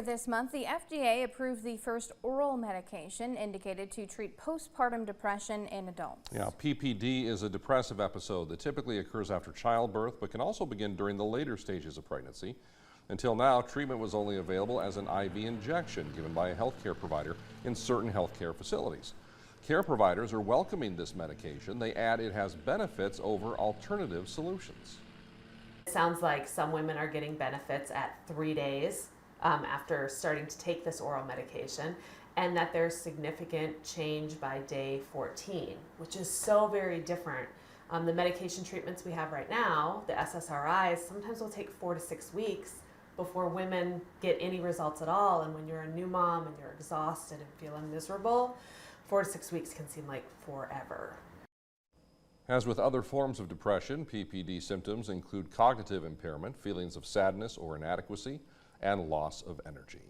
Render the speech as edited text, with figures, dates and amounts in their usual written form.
this month, the FDA approved the first oral medication indicated to treat postpartum depression in adults. Yeah, PPD is a depressive episode that typically occurs after childbirth, but can also begin during the later stages of pregnancy. Until now, treatment was only available as an IV injection given by a healthcare provider in certain healthcare facilities. Care providers are welcoming this medication. They add it has benefits over alternative solutions. It sounds like some women are getting benefits at 3 days after starting to take this oral medication, and that there's significant change by day 14, which is so very different. The medication treatments we have right now, the SSRIs, sometimes will take 4 to 6 weeks before women get any results at all. And when you're a new mom and you're exhausted and feeling miserable, 4 to 6 weeks can seem like forever. As with other forms of depression, PPD symptoms include cognitive impairment, feelings of sadness or inadequacy, and loss of energy.